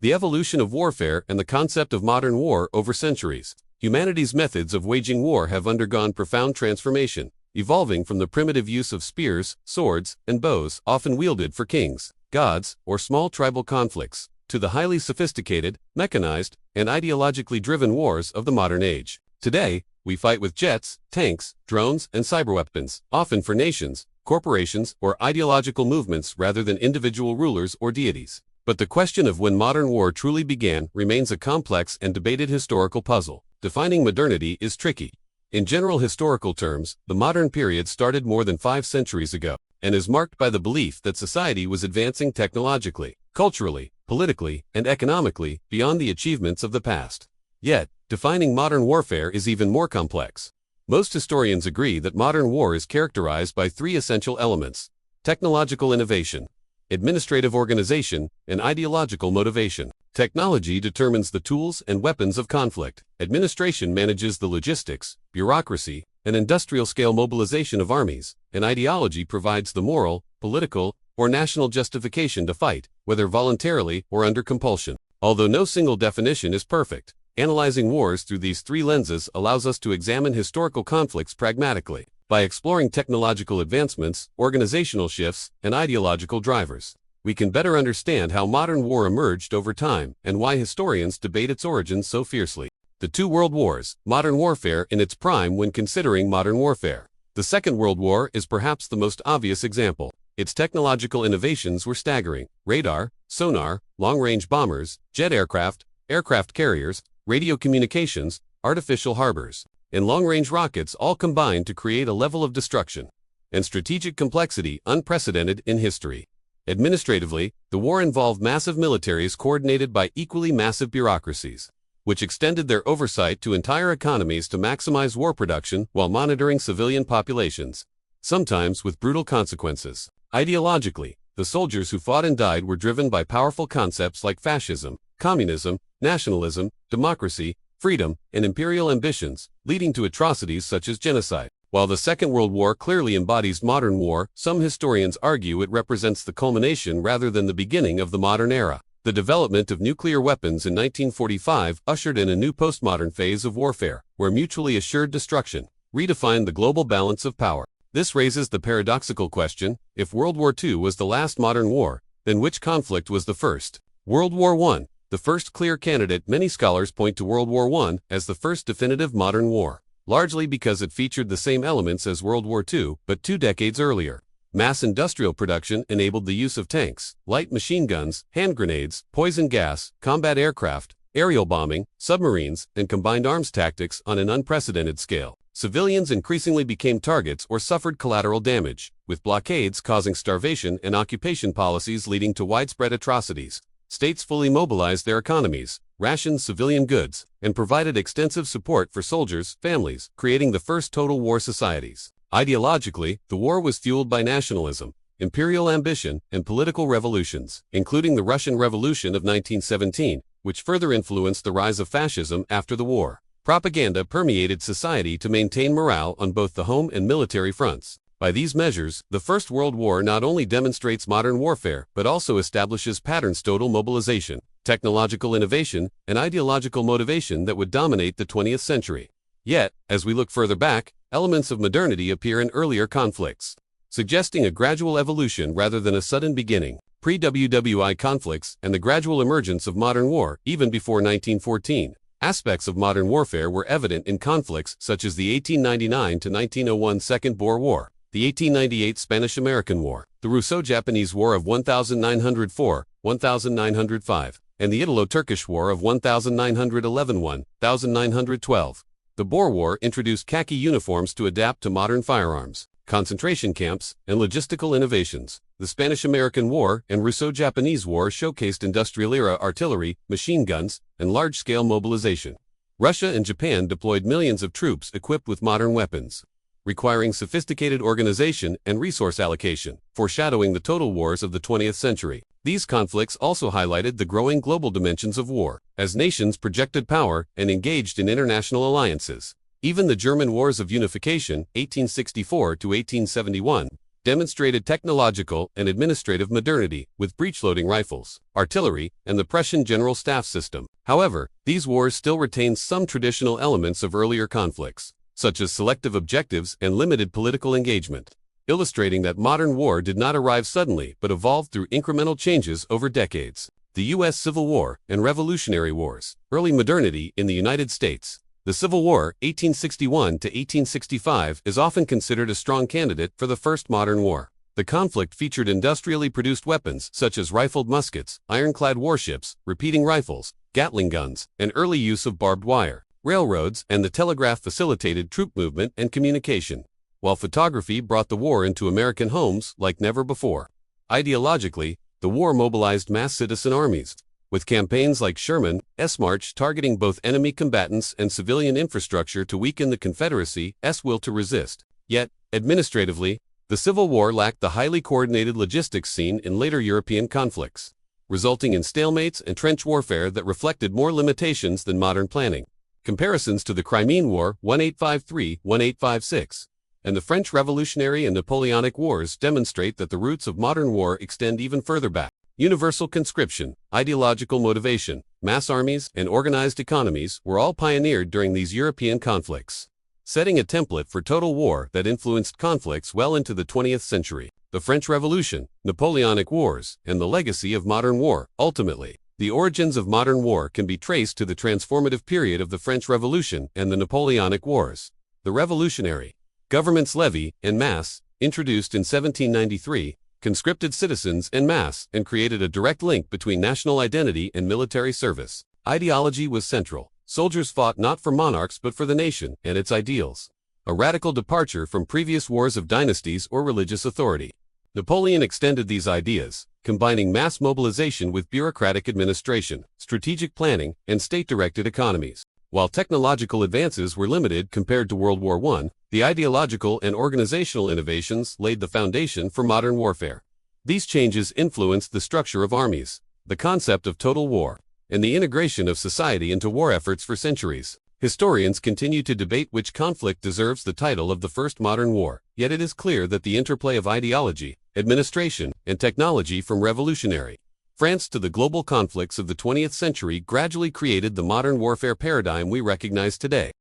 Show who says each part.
Speaker 1: The evolution of warfare and the concept of modern war over centuries. Humanity's methods of waging war have undergone profound transformation, evolving from the primitive use of spears, swords, and bows, often wielded for kings, gods, or small tribal conflicts, to the highly sophisticated, mechanized, and ideologically driven wars of the modern age. Today, we fight with jets, tanks, drones, and cyberweapons, often for nations, corporations, or ideological movements rather than individual rulers or deities. But the question of when modern war truly began remains a complex and debated historical puzzle. Defining modernity is tricky. In general historical terms, the modern period started more than 5 centuries ago, and is marked by the belief that society was advancing technologically, culturally, politically, and economically beyond the achievements of the past. Yet, defining modern warfare is even more complex. Most historians agree that modern war is characterized by 3 essential elements: technological innovation, administrative organization, and ideological motivation. Technology determines the tools and weapons of conflict. Administration manages the logistics, bureaucracy, and industrial-scale mobilization of armies, and ideology provides the moral, political, or national justification to fight, whether voluntarily or under compulsion. Although no single definition is perfect, analyzing wars through these 3 lenses allows us to examine historical conflicts pragmatically, by exploring technological advancements, organizational shifts, and ideological drivers. We can better understand how modern war emerged over time and why historians debate its origins so fiercely. The 2 World Wars, modern warfare in its prime when considering modern warfare. The Second World War is perhaps the most obvious example. Its technological innovations were staggering: radar, sonar, long-range bombers, jet aircraft, aircraft carriers, radio communications, artificial harbors, and long-range rockets all combined to create a level of destruction and strategic complexity unprecedented in history. Administratively, the war involved massive militaries coordinated by equally massive bureaucracies, which extended their oversight to entire economies to maximize war production while monitoring civilian populations, sometimes with brutal consequences. Ideologically, the soldiers who fought and died were driven by powerful concepts like fascism, communism, nationalism, democracy, freedom, and imperial ambitions, leading to atrocities such as genocide. While the Second World War clearly embodies modern war, some historians argue it represents the culmination rather than the beginning of the modern era. The development of nuclear weapons in 1945 ushered in a new postmodern phase of warfare, where mutually assured destruction redefined the global balance of power. This raises the paradoxical question: if World War II was the last modern war, then which conflict was the first? World War I, the first clear candidate. Many scholars point to World War I as the first definitive modern war, largely because it featured the same elements as World War II, but 2 decades earlier. Mass industrial production enabled the use of tanks, light machine guns, hand grenades, poison gas, combat aircraft, aerial bombing, submarines, and combined arms tactics on an unprecedented scale. Civilians increasingly became targets or suffered collateral damage, with blockades causing starvation and occupation policies leading to widespread atrocities. States fully mobilized their economies, rationed civilian goods, and provided extensive support for soldiers' families, creating the first total war societies. Ideologically, the war was fueled by nationalism, imperial ambition, and political revolutions, including the Russian Revolution of 1917, which further influenced the rise of fascism after the war. Propaganda permeated society to maintain morale on both the home and military fronts. By these measures, the First World War not only demonstrates modern warfare, but also establishes patterns: total mobilization, technological innovation, and ideological motivation that would dominate the 20th century. Yet, as we look further back, elements of modernity appear in earlier conflicts, suggesting a gradual evolution rather than a sudden beginning. Pre-WWI conflicts and the gradual emergence of modern war, even before 1914. Aspects of modern warfare were evident in conflicts such as the 1899 to 1901 Second Boer War, the 1898 Spanish-American War, the Russo-Japanese War of 1904-1905, and the Italo-Turkish War of 1911-1912. The Boer War introduced khaki uniforms to adapt to modern firearms, concentration camps, and logistical innovations. The Spanish-American War and Russo-Japanese War showcased industrial-era artillery, machine guns, and large-scale mobilization. Russia and Japan deployed millions of troops equipped with modern weapons, requiring sophisticated organization and resource allocation, foreshadowing the total wars of the 20th century. These conflicts also highlighted the growing global dimensions of war, as nations projected power and engaged in international alliances. Even the German Wars of Unification, 1864 to 1871, demonstrated technological and administrative modernity with breech-loading rifles, artillery, and the Prussian General Staff system. However, these wars still retained some traditional elements of earlier conflicts, such as selective objectives and limited political engagement, illustrating that modern war did not arrive suddenly but evolved through incremental changes over decades. The U.S. Civil War and Revolutionary Wars. Early modernity in the United States. The Civil War, 1861 to 1865, is often considered a strong candidate for the first modern war. The conflict featured industrially produced weapons such as rifled muskets, ironclad warships, repeating rifles, Gatling guns, and early use of barbed wire. Railroads and the telegraph facilitated troop movement and communication, while photography brought the war into American homes like never before. Ideologically, the war mobilized mass citizen armies, with campaigns like Sherman's March targeting both enemy combatants and civilian infrastructure to weaken the Confederacy's will to resist. Yet, administratively, the Civil War lacked the highly coordinated logistics seen in later European conflicts, resulting in stalemates and trench warfare that reflected more limitations than modern planning. Comparisons to the Crimean War, 1853-1856, and the French Revolutionary and Napoleonic Wars demonstrate that the roots of modern war extend even further back. Universal conscription, ideological motivation, mass armies, and organized economies were all pioneered during these European conflicts, setting a template for total war that influenced conflicts well into the 20th century. The French Revolution, Napoleonic Wars, and the legacy of modern war. Ultimately, the origins of modern war can be traced to the transformative period of the French Revolution and the Napoleonic Wars. The revolutionary government's levy en masse, introduced in 1793, conscripted citizens en masse and created a direct link between national identity and military service. Ideology was central. Soldiers fought not for monarchs but for the nation and its ideals, a radical departure from previous wars of dynasties or religious authority. Napoleon extended these ideas, combining mass mobilization with bureaucratic administration, strategic planning, and state-directed economies. While technological advances were limited compared to World War I, the ideological and organizational innovations laid the foundation for modern warfare. These changes influenced the structure of armies, the concept of total war, and the integration of society into war efforts for centuries. Historians continue to debate which conflict deserves the title of the first modern war, yet it is clear that the interplay of ideology, administration, and technology from revolutionary France to the global conflicts of the 20th century gradually created the modern warfare paradigm we recognize today.